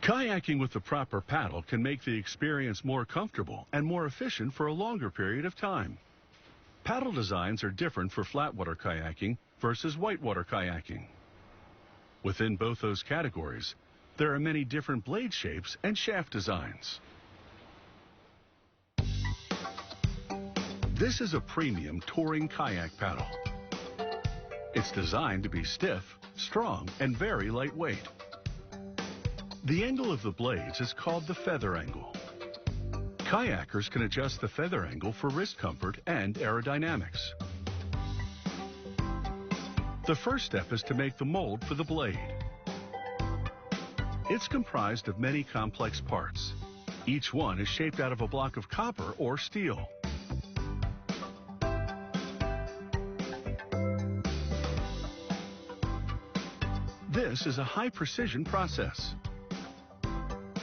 Kayaking with the proper paddle can make the experience more comfortable and more efficient for a longer period of time. Paddle designs are different for flatwater kayaking versus whitewater kayaking. Within both those categories, there are many different blade shapes and shaft designs. This is a premium touring kayak paddle. It's designed to be stiff, strong, and very lightweight. The angle of the blades is called the feather angle. Kayakers can adjust the feather angle for wrist comfort and aerodynamics. The first step is to make the mold for the blade. It's comprised of many complex parts. Each one is shaped out of a block of copper or steel. This is a high-precision process.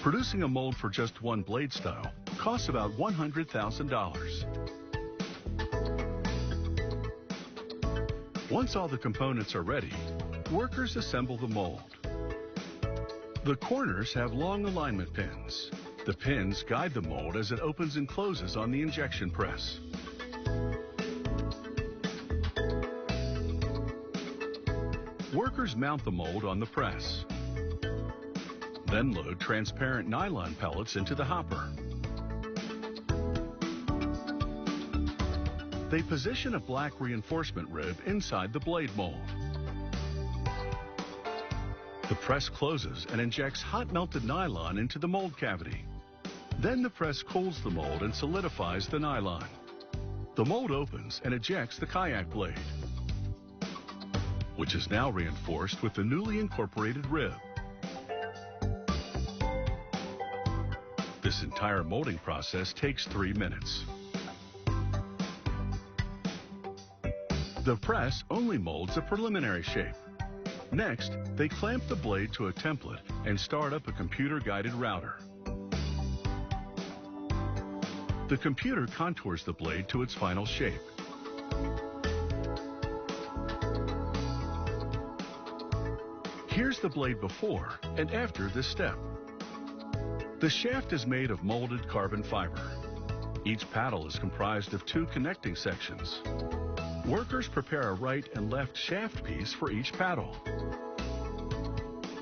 Producing a mold for just one blade style costs about $100,000. Once all the components are ready, workers assemble the mold. The corners have long alignment pins. The pins guide the mold as it opens and closes on the injection press. Workers mount the mold on the press. Then load transparent nylon pellets into the hopper. They position a black reinforcement rib inside the blade mold. The press closes and injects hot melted nylon into the mold cavity. Then the press cools the mold and solidifies the nylon. The mold opens and ejects the kayak blade, which is now reinforced with the newly incorporated rib. This entire molding process takes 3 minutes. The press only molds a preliminary shape. Next, they clamp the blade to a template and start up a computer-guided router. The computer contours the blade to its final shape. Here's the blade before and after this step. The shaft is made of molded carbon fiber. Each paddle is comprised of 2 connecting sections. Workers prepare a right and left shaft piece for each paddle.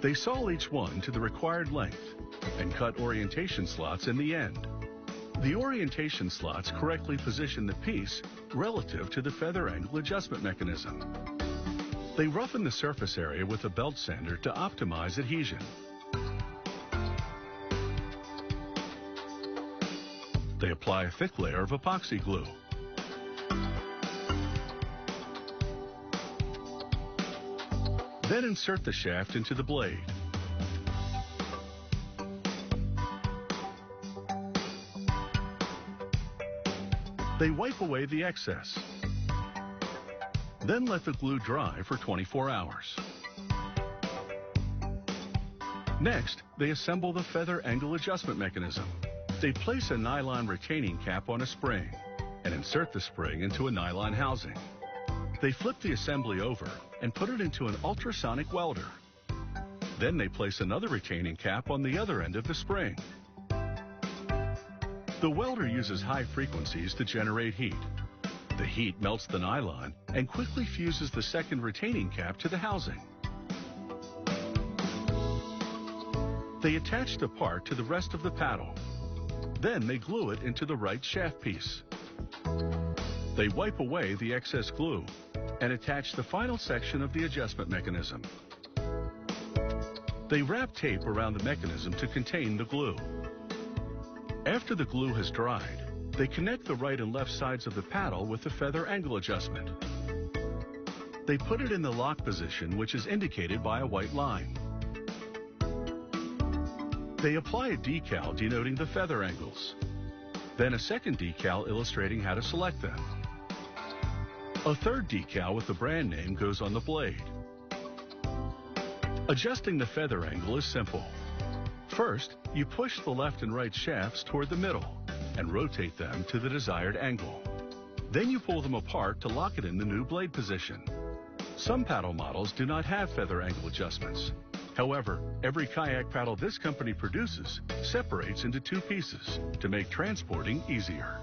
They saw each one to the required length and cut orientation slots in the end. The orientation slots correctly position the piece relative to the feather angle adjustment mechanism. They roughen the surface area with a belt sander to optimize adhesion. They apply a thick layer of epoxy glue. Then insert the shaft into the blade. They wipe away the excess. Then let the glue dry for 24 hours. Next, they assemble the feather angle adjustment mechanism. They place a nylon retaining cap on a spring and insert the spring into a nylon housing. They flip the assembly over and put it into an ultrasonic welder. Then they place another retaining cap on the other end of the spring. The welder uses high frequencies to generate heat. The heat melts the nylon and quickly fuses the second retaining cap to the housing. They attach the part to the rest of the paddle. Then they glue it into the right shaft piece. They wipe away the excess glue and attach the final section of the adjustment mechanism. They wrap tape around the mechanism to contain the glue. After the glue has dried, they connect the right and left sides of the paddle with the feather angle adjustment. They put it in the lock position, which is indicated by a white line. They apply a decal denoting the feather angles, then a second decal illustrating how to select them. A third decal with the brand name goes on the blade. Adjusting the feather angle is simple. First, you push the left and right shafts toward the middle and rotate them to the desired angle. Then you pull them apart to lock it in the new blade position. Some paddle models do not have feather angle adjustments. However, every kayak paddle this company produces separates into two pieces to make transporting easier.